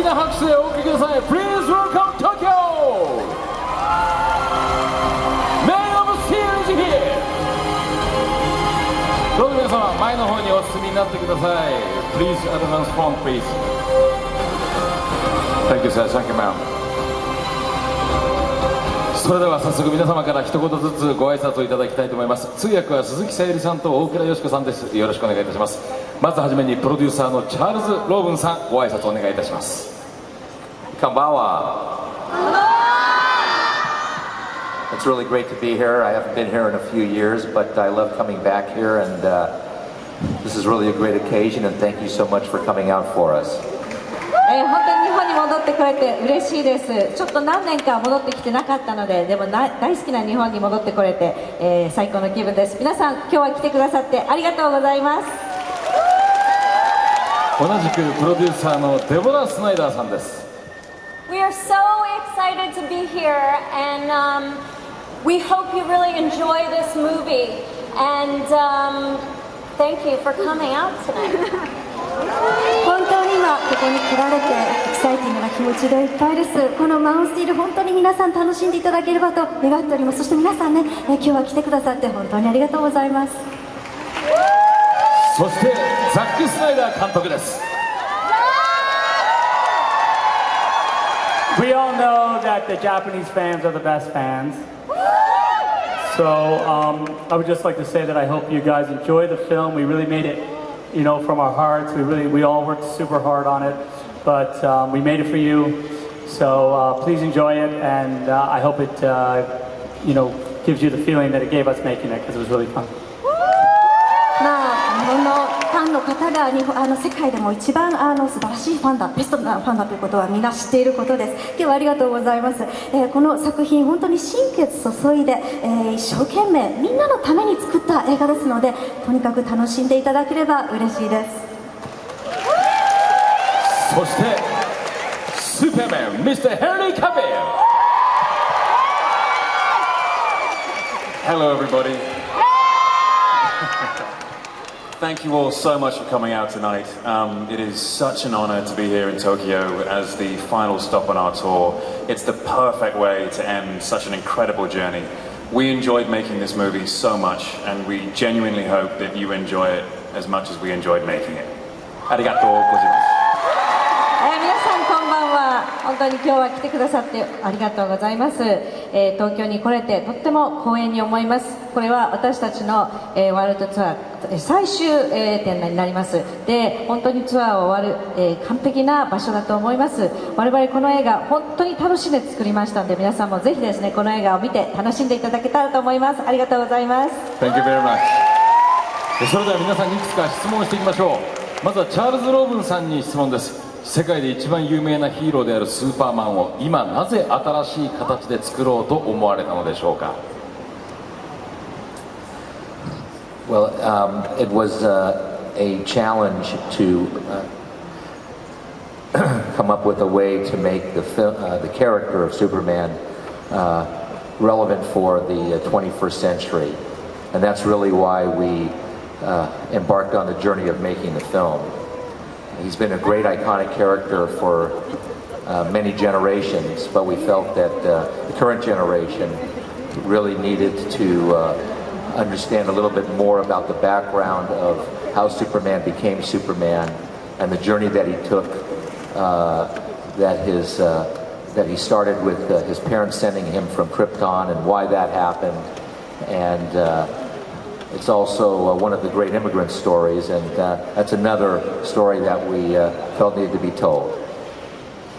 な拍手でお送りください。 Please welcome Tokyo! Man of Steel is here! どうぞ皆様前の方にお進みになってください。 Please advance front please. Thank you sir, thank you ma'am. それでは早速皆様から一言ずつご挨拶をいただきたいと思います。通訳は鈴木さゆりさんと大倉よし子さんです。よろしくお願いいたします。まずはじめにプロデューサーのチャールズ・ローヴンさん、ご挨拶お願いいたします。こんばんは。It's really great to be here. I haven't been here in a few years, but I love coming back here, and this is really a great occasion, and thank you so much for coming out for us. 本当に日本に戻ってこれて嬉しいです。ちょっと何年か戻ってきてなかったので、でも大好きな日本に戻ってこれて、最高の気分です。皆さん今日は来てくださってありがとうございます。同じくプロデューサーのデボラ・スナイダーさんです。 We are so excited to be here, and we hope you really enjoy this movie, and thank you for coming out tonight. 本当に今ここに来られてエキサイティングな気持ちでいっぱいです。このマンスティール本当に皆さん楽しんでいただければと願っております。そして皆さんね、今日は来てくださって本当にありがとうございます。そしてザック・スナイダー監督です。 We all know that the Japanese fans are the best fans. So I would just like to say that I hope you guys enjoy the film. We really made it, you know, from our hearts. We all worked super hard on it, but we made it for you. So please enjoy it, and I hope it, you know, gives you the feeling that it gave us making it, because it was really fun. 日本のファンの方が世界でも一番素晴らしいファンだ、ベストなファンだということはみんな知っていることです。今日はありがとうございます。この作品本当に心血注いで、一生懸命みんなのために作った映画ですので、とにかく楽しんでいただければ嬉しいです。そしてスーパーマン Mr. ヘンリー・カヴィル。 Hello everybody. Thank you all so much for coming out tonight. It is such an honor to be here in Tokyo as the final stop on our tour. It's the perfect way to end such an incredible journey. We enjoyed making this movie so much, and we genuinely hope that you enjoy it as much as we enjoyed making it. ありがとうございます。皆さんこんばんは。本当に今日は来てくださってありがとうございます。東京に来れてとっても光栄に思います。これは私たちの、ワールドツアー最終、点になります。で、本当にツアーを終わる、完璧な場所だと思います。我々この映画本当に楽しんで作りましたので、皆さんもぜひですねこの映画を見て楽しんでいただけたらと思います。ありがとうございます。 Thank you very much。 それでは皆さんにいくつか質問していきましょう。まずはチャールズ・ローヴンさんに質問です。世界で一番有名なヒーローであるスーパーマンを今なぜ新しい形で作ろうと思われたのでしょうか。 Well, it was a challenge to come up with a way to make the character of Superman relevant for the 21st century, and that's really why we embarked on the journey of making the film. He's been a great iconic character for many generations, but we felt that the current generation really needed to understand a little bit more about the background of how Superman became Superman and the journey that he took, that he started with his parents sending him from Krypton and why that happened. And it's also one of the great immigrant stories, and that's another story that we felt needed to be told.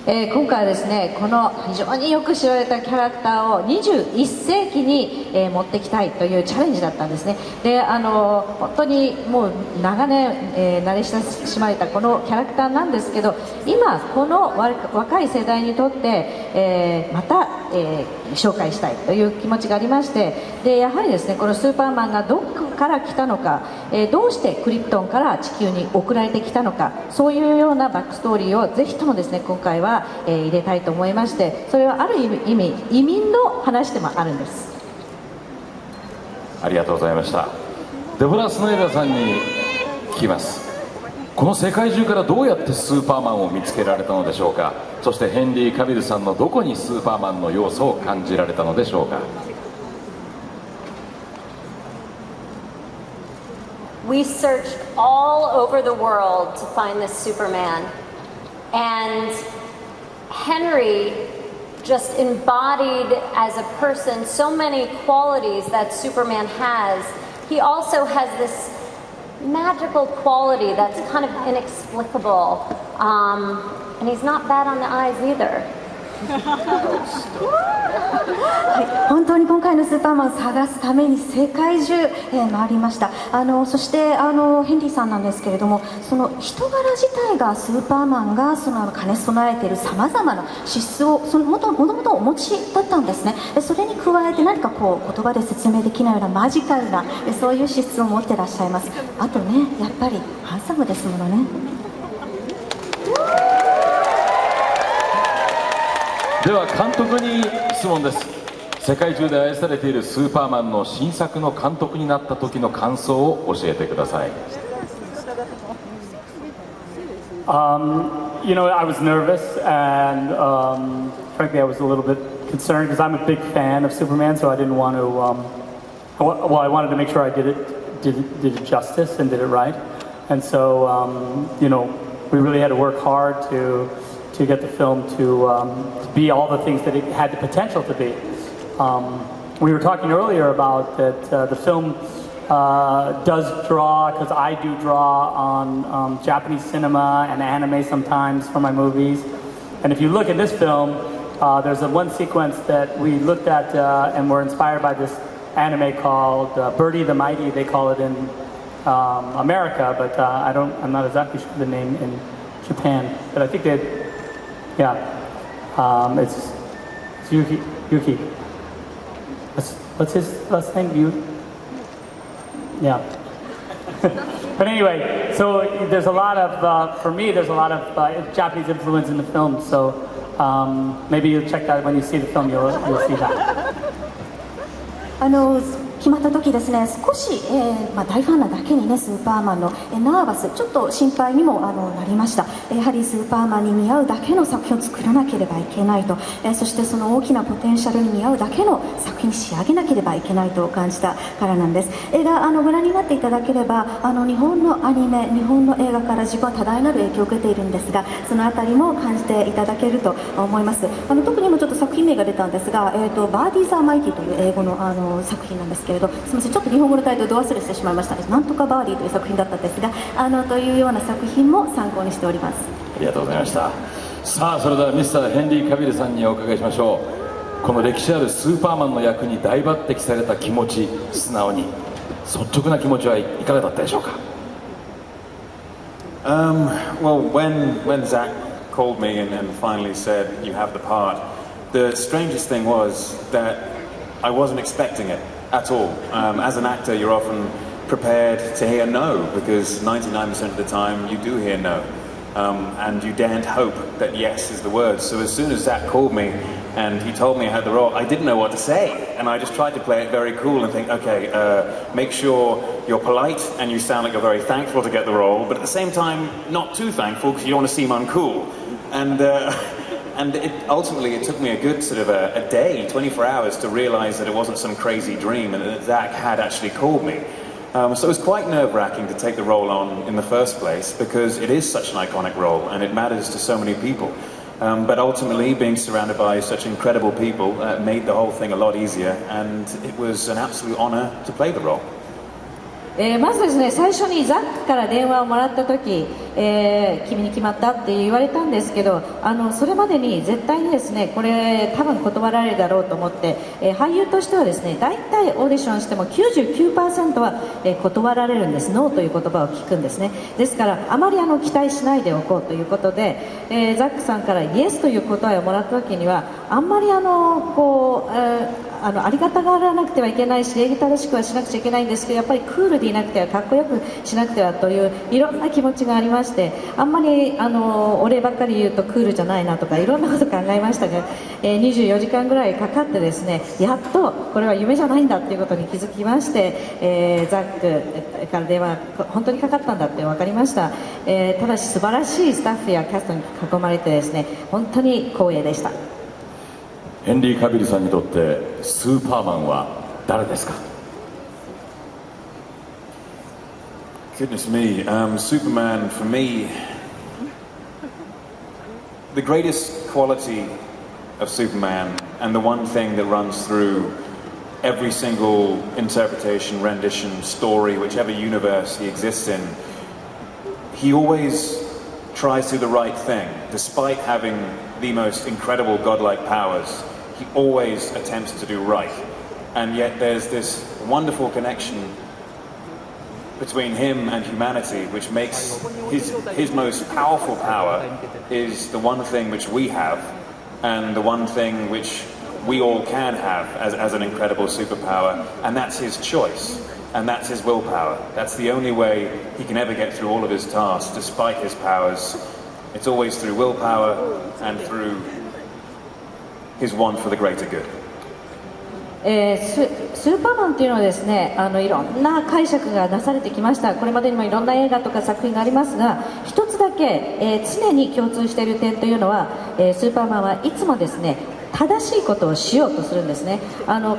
今回はですね、この非常によく知られたキャラクターを21世紀に、持ってきたいというチャレンジだったんですね。で、本当にもう長年、慣れ親しまれたこのキャラクターなんですけど、今この若い世代にとって、また、紹介したいという気持ちがありまして、でやはりですねこのスーパーマンがどこから来たのか、どうしてクリプトンから地球に送られてきたのか、そういうようなバックストーリーをぜひともですね今回は、入れたいと思いまして、それはある意味移民の話でもあるんです。ありがとうございました。デボラ・スナイダーさんに聞きます。この世界中からどうやってスーパーマンを見つけられたのでしょうか。そしてヘンリー・カビルさんのどこにスーパーマンの要素を感じられたのでしょうか。We searched all over the world to find this Superman, and Henry just embodied as a person so many qualities that Superman has. He also has this magical quality that's kind of inexplicable, and he's not bad on the eyes either. 本当に今回のスーパーマンを探すために世界中、回りました。そしてヘンリーさんなんですけれども、その人柄自体がスーパーマンが兼ね備えているさまざまな資質をもともとお持ちだったんですね。それに加えて何かこう言葉で説明できないようなマジカルなそういう資質を持ってらっしゃいます。あとね、やっぱりハンサムですものね。では監督に質問です。世界中で愛されているスーパーマンの新作の監督になった時の感想を教えてください。You know, I was nervous and frankly I was a little bit concerned because I'm a big fan of Superman, so I didn't want to well, I wanted to make sure I did it justice and did it right. And so you know, we really had to work hard to get the film to be all the things that it had the potential to be. We were talking earlier about that the film does draw, because I do draw on Japanese cinema and anime sometimes for my movies. And if you look at this film, there's one sequence that we looked at and were inspired by this anime called Birdie the Mighty, they call it in America, but I'm not exactly sure the name in Japan. But I think that, yeah, it's Yuki. What's his last name? Yeah. But anyway, so there's a lot of, for me, there's a lot of Japanese influence in the film. So maybe you'll check that when you see the film. You'll see that. 決まった時ですね、少し、大ファンなだけにね、スーパーマンの、ナーバス、ちょっと心配にもなりました。やはりスーパーマンに見合うだけの作品を作らなければいけないと、そしてその大きなポテンシャルに見合うだけの作品に仕上げなければいけないと感じたからなんです。映画ご覧になっていただければ、日本のアニメ、日本の映画から自分は多大なる影響を受けているんですが、そのあたりも感じていただけると思います。特に今ちょっと作品名が出たんですが、バーディー・ザ・マイティという英語の、作品なんですけれど、すみません、ちょっと日本語のタイトルど忘れしてしまいました。なんとかバーディーという作品だったんですが、というような作品も参考にしております。ありがとうございました。さあ、それではミスターヘンリー・カビルさんにお伺いしましょう。この歴史あるスーパーマンの役に大抜擢された気持ち、素直に率直な気持ちはいかがだったでしょうか。Well, when Zach called me and finally said you have the part, the strangest thing was that I wasn't expecting it at all. As an actor, you're often prepared to hear no, because 99% of the time you do hear no, and you daren't hope that yes is the word. So as soon as Zach called me and he told me I had the role, I didn't know what to say, and I just tried to play it very cool and think, okay, make sure you're polite and you sound like you're very thankful to get the role, but at the same time not too thankful because you don't want to seem uncool. And ultimately it took me a good sort of a day, 24 hours, to realize that it wasn't some crazy dream and that Zach had actually called me. So it was quite nerve-wracking to take the role on in the first place, because it is such an iconic role and it matters to so many people. But ultimately, being surrounded by such incredible people made the whole thing a lot easier, and it was an absolute honor to play the role. まずですね、最初にザックから電話をもらった時、君に決まったって言われたんですけど、それまでに絶対にですね、これ多分断られるだろうと思って、俳優としてはですね、大体オーディションしても 99% は、断られるんです。ノーという言葉を聞くんですね。ですからあまり期待しないでおこうということで、ザックさんからイエスという答えをもらった時にはあんまりありがたがらなくてはいけないし、礼儀正しくはしなくちゃいけないんですけど、やっぱりクールでいなくては、かっこよくしなくてはといういろんな気持ちがありまして、あんまりお礼ばっかり言うとクールじゃないなとかいろんなこと考えましたが、24時間ぐらいかかってですね、やっとこれは夢じゃないんだっていうことに気づきまして、ザックから電話本当にかかったんだって分かりました。ただし素晴らしいスタッフやキャストに囲まれてですね、本当に光栄でした。ヘンリー・カビルさんにとってスーパーマンは誰ですか？ Goodness me, Superman for me, the greatest quality of Superman and the one thing that runs through every single interpretation, rendition, story, whichever universe he exists in, he always tries to do the right thing. Despite having the most incredible godlike powers, he always attempts to do right. And yet there's this wonderful connection between him and humanity, which makes his most powerful power is the one thing which we have, and the one thing which we all can have as an incredible superpower, and that's his choice, and that's his willpower. That's the only way he can ever get through all of his tasks, despite his powers. It's always through willpower and through his want for the greater good. スーパーマンというのはですね、いろんな解釈がなされてきました。これまでにもいろんな映画とか作品がありますが、一つだけ、常に共通している点というのは、スーパーマンはいつもですね、正しいことをしようとするんですね。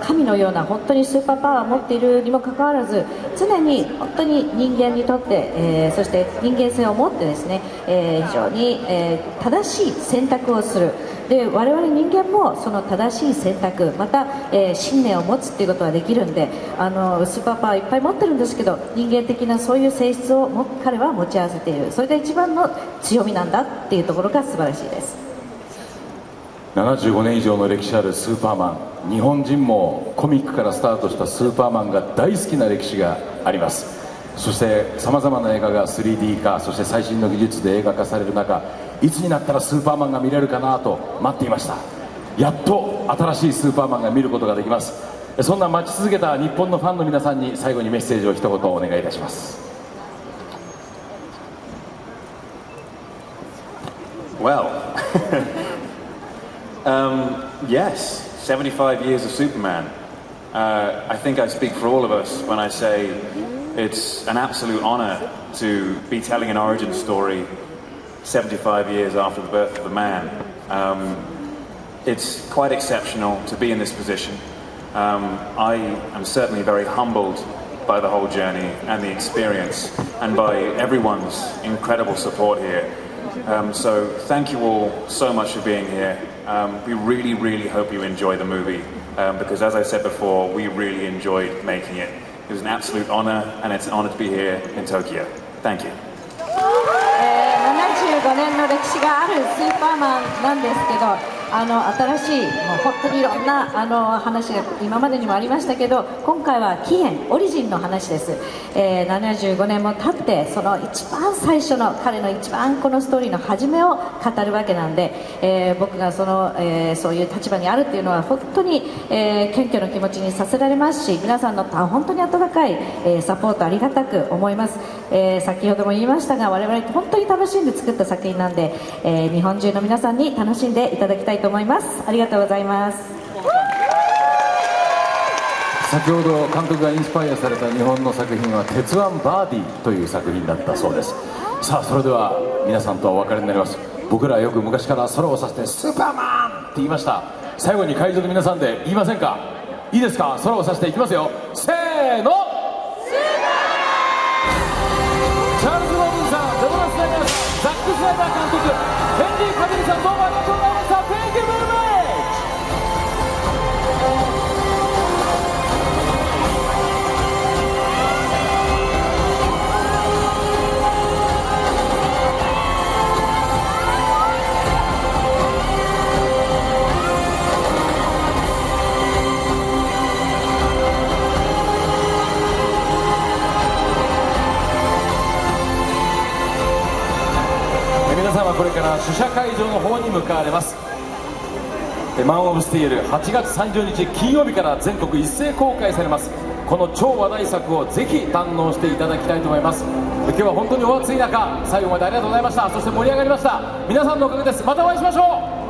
神のような本当にスーパーパワーを持っているにもかかわらず、常に本当に人間にとって、そして人間性を持ってですね、非常に、正しい選択をする。で、我々人間もその正しい選択、また、信念を持つっていうことができるんで、スーパーパワーいっぱい持ってるんですけど、人間的なそういう性質を彼は持ち合わせている。それが一番の強みなんだっていうところが素晴らしいです。75年以上の歴史あるスーパーマン、日本人もコミックからスタートしたスーパーマンが大好きな歴史があります。そしてさまざまな映画が 3D 化、そして最新の技術で映画化される中、いつになったらスーパーマンが見れるかなと待っていました。やっと新しいスーパーマンが見ることができます。そんな待ち続けた日本のファンの皆さんに最後にメッセージを一言お願いいたします。 Well, yes, 75 years of Superman. I think I speak for all of us when I say it's an absolute honor to be telling an origin story 75 years after the birth of the man. It's quite exceptional to be in this position. I am certainly very humbled by the whole journey and the experience, and by everyone's incredible support here. So thank you all so much for being here. We really, really hope you enjoy the movie, because as I said before, we really enjoyed making it. It was an absolute honor, and it's an honor to be here in Tokyo. Thank you. 75年の歴史があるスーパーマンなんですけど、新しい、もう本当にいろんな話が今までにもありましたけど、今回は起源、オリジンの話です。75年も経って、その一番最初の彼の一番このストーリーの初めを語るわけなんで、僕がそういう立場にあるっていうのは本当に、謙虚な気持ちにさせられますし、皆さんの本当に温かい、サポートありがたく思います。先ほども言いましたが、我々本当に楽しんで作った作品なんで、日本中の皆さんに楽しんでいただきたいと思います。ありがとうございます。先ほど監督がインスパイアされた日本の作品は「鉄腕バーディー」という作品だったそうです。さあ、それでは皆さんとお別れになります。僕らはよく昔から空を指して「スーパーマン!」って言いました。最後に会場の皆さんで言いませんか？いいですか？空を指していきますよ。せーの、チャールズ・ロビンさん、デボラ・スナイダーさん、ザック・スナイダー監督、ヘンリー・カビルさん、どうもありがとうございました。 Thank you very much。皆さんはこれから試写会場の方に向かわれます。マン・オブ・スティール8月30日金曜日から全国一斉公開されます。この超話題作をぜひ堪能していただきたいと思います。今日は本当にお暑い中最後までありがとうございました。そして盛り上がりました。皆さんのおかげです。またお会いしましょう。